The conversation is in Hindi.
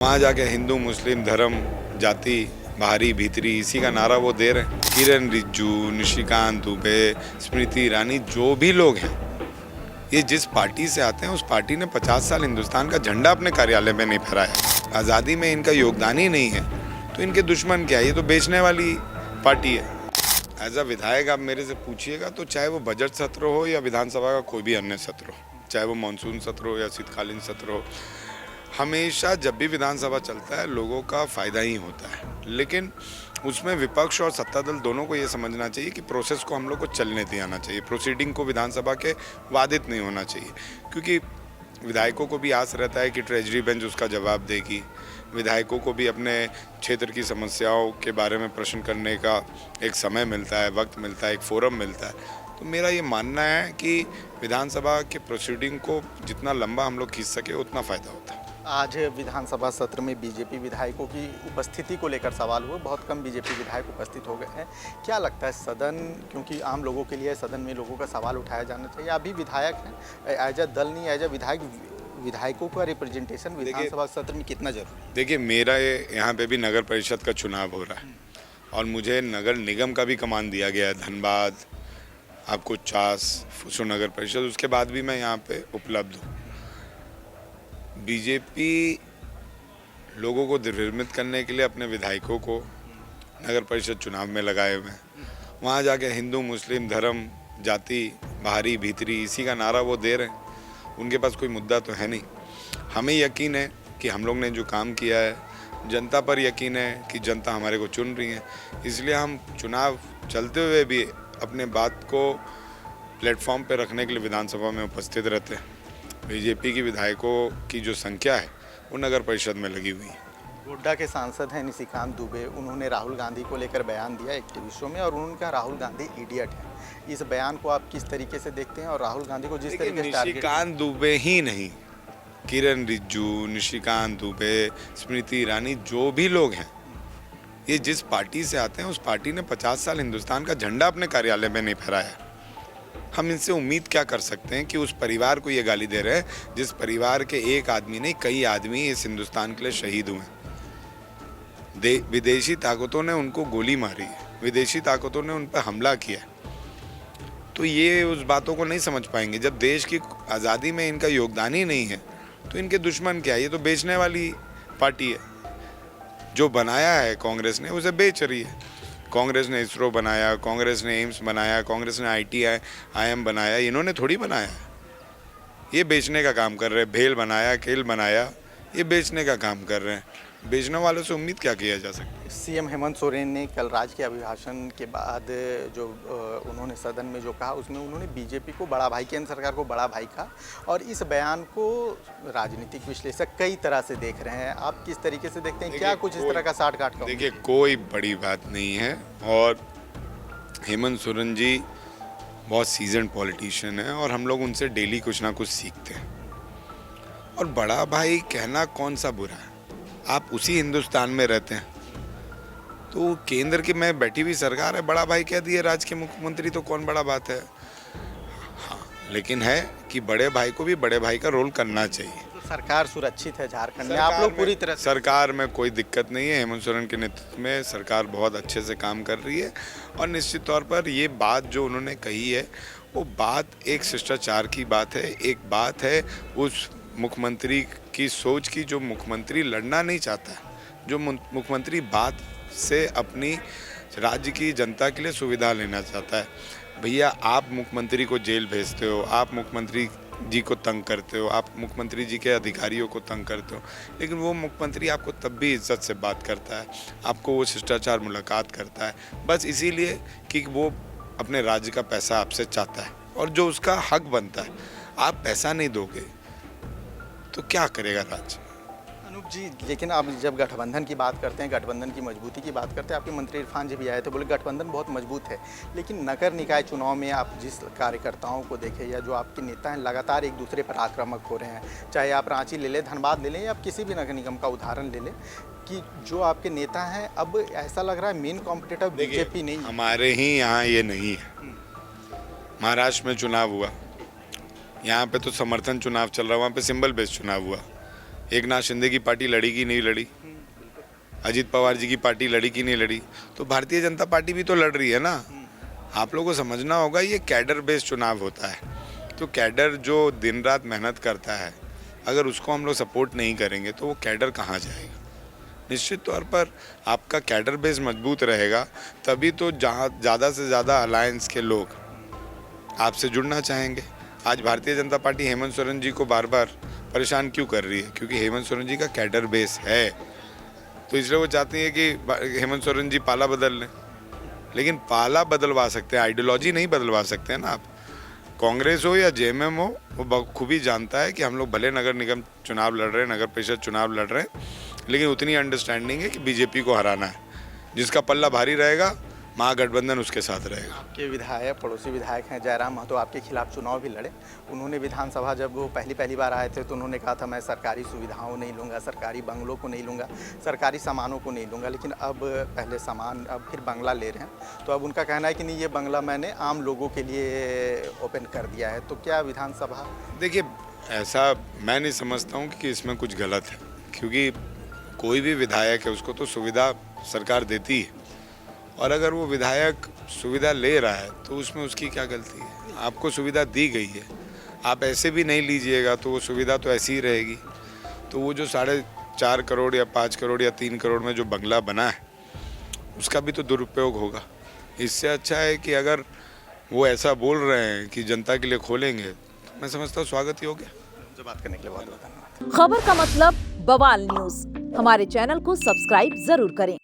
वहाँ जाके हिंदू मुस्लिम धर्म जाति बाहरी भीतरी इसी का नारा वो दे रहे हैं। किरण रिज्जू, निशिकांत दुबे, स्मृति ईरानी, जो भी लोग हैं, ये जिस पार्टी से आते हैं उस पार्टी ने 50 साल हिंदुस्तान का झंडा अपने कार्यालय में नहीं फहराया। आज़ादी में इनका योगदान ही नहीं है तो इनके दुश्मन क्या है? ये तो बेचने वाली पार्टी है। एज अ विधायक आप मेरे से पूछिएगा तो चाहे वो बजट सत्र हो या विधानसभा का कोई भी अन्य सत्र हो, चाहे वो मानसून सत्र हो या शीतकालीन सत्र हो, हमेशा जब भी विधानसभा चलता है लोगों का फ़ायदा ही होता है। लेकिन उसमें विपक्ष और सत्ता दल दोनों को ये समझना चाहिए कि प्रोसेस को हम लोग को चलने दिया आना चाहिए, प्रोसीडिंग को विधानसभा के बाधित नहीं होना चाहिए, क्योंकि विधायकों को भी आस रहता है कि ट्रेजरी बेंच उसका जवाब देगी। विधायकों को भी अपने क्षेत्र की समस्याओं के बारे में प्रश्न करने का एक समय मिलता है, वक्त मिलता है, एक फोरम मिलता है। तो मेरा ये मानना है कि विधानसभा के प्रोसीडिंग को जितना लंबा हम लोग खींच सके उतना फ़ायदा होता है। आज विधानसभा सत्र में बीजेपी विधायकों की उपस्थिति को लेकर सवाल हुए। बहुत कम बीजेपी विधायक उपस्थित हो गए हैं। क्या लगता है सदन, क्योंकि आम लोगों के लिए सदन में लोगों का सवाल उठाया जाना चाहिए, अभी विधायक हैं, एज अ दल नहीं एज अ विधायक, विधायकों का रिप्रेजेंटेशन विधानसभा सत्र में कितना जरूरी है? देखिए, मेरा यहाँ पे भी नगर परिषद का चुनाव हो रहा है और मुझे नगर निगम का भी कमान दिया गया है, धनबाद, आपको चास, फुसो नगर परिषद, उसके बाद भी मैं यहाँ पे उपलब्ध हूँ। बीजेपी लोगों को निर्मित करने के लिए अपने विधायकों को नगर परिषद चुनाव में लगाए हुए हैं। वहाँ जाके हिंदू मुस्लिम धर्म जाति बाहरी भीतरी इसी का नारा वो दे रहे हैं। उनके पास कोई मुद्दा तो है नहीं। हमें यकीन है कि हम लोग ने जो काम किया है, जनता पर यकीन है कि जनता हमारे को चुन रही है, इसलिए हम चुनाव चलते हुए भी अपने बात को प्लेटफॉर्म पर रखने के लिए विधानसभा में उपस्थित रहते हैं। बीजेपी की विधायकों की जो संख्या है वो नगर परिषद में लगी हुई है। गोड्डा के सांसद हैं निशिकांत दुबे, उन्होंने राहुल गांधी को लेकर बयान दिया एक टीवी शो में और उन्होंने कहा राहुल गांधी इडियट है। इस बयान को आप किस तरीके से देखते हैं और राहुल गांधी को जिस तरीके से निशिकांत दुबे ही नहीं, किरण रिज्जू, निशिकांत दुबे, स्मृति ईरानी, जो भी लोग हैं, ये जिस पार्टी से आते हैं उस पार्टी ने 50 साल हिंदुस्तान का झंडा अपने कार्यालय में नहीं फहराया। हम इनसे उम्मीद क्या कर सकते हैं कि उस परिवार को ये गाली दे रहे हैं जिस परिवार के एक आदमी नहीं कई आदमी इस हिंदुस्तान के लिए शहीद हुए। विदेशी ताकतों ने उनको गोली मारी है, विदेशी ताकतों ने उन पर हमला किया, तो ये उस बातों को नहीं समझ पाएंगे। जब देश की आज़ादी में इनका योगदान ही नहीं है तो इनके दुश्मन क्या है? ये तो बेचने वाली पार्टी है। जो बनाया है कांग्रेस ने उसे बेच रही है। कांग्रेस ने इसरो बनाया, कांग्रेस ने एम्स बनाया, कांग्रेस ने IIM बनाया, इन्होंने थोड़ी बनाया है। ये बेचने का काम कर रहे हैं। भेल बनाया, केल बनाया, ये बेचने का काम कर रहे हैं। बेचने वालों से उम्मीद क्या किया जा सकता है? सीएम हेमंत सोरेन ने कल राज्य के अभिभाषण के बाद जो उन्होंने सदन में जो कहा उसमें उन्होंने बीजेपी को बड़ा भाई, केंद्र सरकार को बड़ा भाई कहा और इस बयान को राजनीतिक विश्लेषक कई तरह से देख रहे हैं। आप किस तरीके से देखते हैं? क्या कुछ इस तरह का साठ गांठ? देखिए, कोई बड़ी बात नहीं है और हेमंत सोरेन जी बहुत सीजन पॉलिटिशियन है और हम लोग उनसे डेली कुछ ना कुछ सीखते हैं। और बड़ा भाई कहना कौन सा बुरा है? आप उसी हिंदुस्तान में रहते हैं तो केंद्र की में बैठी हुई सरकार है, बड़ा भाई कह दिए राज्य के मुख्यमंत्री, तो कौन बड़ा बात है? हाँ, लेकिन है कि बड़े भाई को भी बड़े भाई का रोल करना चाहिए। तो सरकार सुरक्षित है झारखंड में, आप लोग पूरी तरह? सरकार में कोई दिक्कत नहीं है। हेमंत सोरेन के नेतृत्व में सरकार बहुत अच्छे से काम कर रही है और निश्चित तौर पर ये बात जो उन्होंने कही है वो बात एक शिष्टाचार की बात है। एक बात है उस मुख्यमंत्री की सोच की जो मुख्यमंत्री लड़ना नहीं चाहता है, जो मुख्यमंत्री बात से अपनी राज्य की जनता के लिए सुविधा लेना चाहता है। भैया, आप मुख्यमंत्री को जेल भेजते हो, आप मुख्यमंत्री जी को तंग करते हो, आप मुख्यमंत्री जी के अधिकारियों को तंग करते हो, लेकिन वो मुख्यमंत्री आपको तब भी इज्जत से बात करता है, आपको वो शिष्टाचार मुलाकात करता है, बस इसीलिए कि वो अपने राज्य का पैसा आपसे चाहता है और जो उसका हक बनता है। आप पैसा नहीं दोगे तो क्या करेगा राज्य? अनूप जी, लेकिन आप जब गठबंधन की बात करते हैं, गठबंधन की मजबूती की बात करते हैं, आपके मंत्री इरफान जी भी आए थे, बोले गठबंधन बहुत मजबूत है, लेकिन नगर निकाय चुनाव में आप जिस कार्यकर्ताओं को देखें या जो आपके नेता हैं लगातार एक दूसरे पर आक्रामक हो रहे हैं, चाहे आप रांची ले लें, धनबाद ले लें या आप किसी भी नगर निगम का उदाहरण ले लें, कि जो आपके नेता हैं अब ऐसा लग रहा है मेन कॉम्पिटिटर बीजेपी नहीं। हमारे ही यहाँ ये नहीं है। महाराष्ट्र में चुनाव हुआ, यहाँ पे तो समर्थन चुनाव चल रहा है, वहाँ पे सिंबल बेस्ड चुनाव हुआ। एकनाथ शिंदे की पार्टी लड़ी कि नहीं लड़ी, अजीत पवार जी की पार्टी लड़ी कि नहीं लड़ी, तो भारतीय जनता पार्टी भी तो लड़ रही है ना। आप लोगों को समझना होगा ये कैडर बेस्ड चुनाव होता है, तो कैडर जो दिन रात मेहनत करता है अगर उसको हम लोग सपोर्ट नहीं करेंगे तो वो कैडर कहाँ जाएगा। निश्चित तौर पर आपका कैडर बेस मजबूत रहेगा तभी तो जहाँ ज़्यादा से ज़्यादा अलायंस के लोग आपसे जुड़ना चाहेंगे। आज भारतीय जनता पार्टी हेमंत सोरेन जी को बार बार परेशान क्यों कर रही है? क्योंकि हेमंत सोरेन जी का कैडर बेस है, तो इसलिए वो चाहती है कि हेमंत सोरेन जी पाला बदल लें। लेकिन पाला बदलवा सकते हैं, आइडियोलॉजी नहीं बदलवा सकते हैं ना आप। कांग्रेस हो या जेएमएम हो, वो बखूबी जानता है कि हम लोग भले नगर निगम चुनाव लड़ रहे हैं, नगर परिषद चुनाव लड़ रहे हैं, लेकिन उतनी अंडरस्टैंडिंग है कि बीजेपी को हराना है। जिसका पल्ला भारी रहेगा महागठबंधन उसके साथ रहेगा। आपके विधायक, पड़ोसी विधायक हैं जयराम महतो, आपके खिलाफ चुनाव भी लड़े। उन्होंने विधानसभा जब वो पहली बार आए थे तो उन्होंने कहा था मैं सरकारी सुविधाओं नहीं लूँगा, सरकारी बंगलों को नहीं लूँगा, सरकारी सामानों को नहीं लूँगा। लेकिन अब पहले सामान, अब फिर बंगला ले रहे हैं। तो अब उनका कहना है कि नहीं, ये बंगला मैंने आम लोगों के लिए ओपन कर दिया है। तो क्या विधानसभा, देखिए ऐसा मैं नहीं समझता हूँ कि इसमें कुछ गलत है, क्योंकि कोई भी विधायक है उसको तो सुविधा सरकार देती है, और अगर वो विधायक सुविधा ले रहा है तो उसमें उसकी क्या गलती है। आपको सुविधा दी गई है, आप ऐसे भी नहीं लीजिएगा तो वो सुविधा तो ऐसी ही रहेगी। तो वो जो 4.5 करोड़ या 5 करोड़ या 3 करोड़ में जो बंगला बना है उसका भी तो दुरुपयोग होगा। इससे अच्छा है कि अगर वो ऐसा बोल रहे हैं कि जनता के लिए खोलेंगे, तो मैं समझता हूँ स्वागत ही हो गया। जो बात करने के लिए बहुत बहुत धन्यवाद। खबर का मतलब बवाल न्यूज, हमारे चैनल को सब्सक्राइब जरूर करें।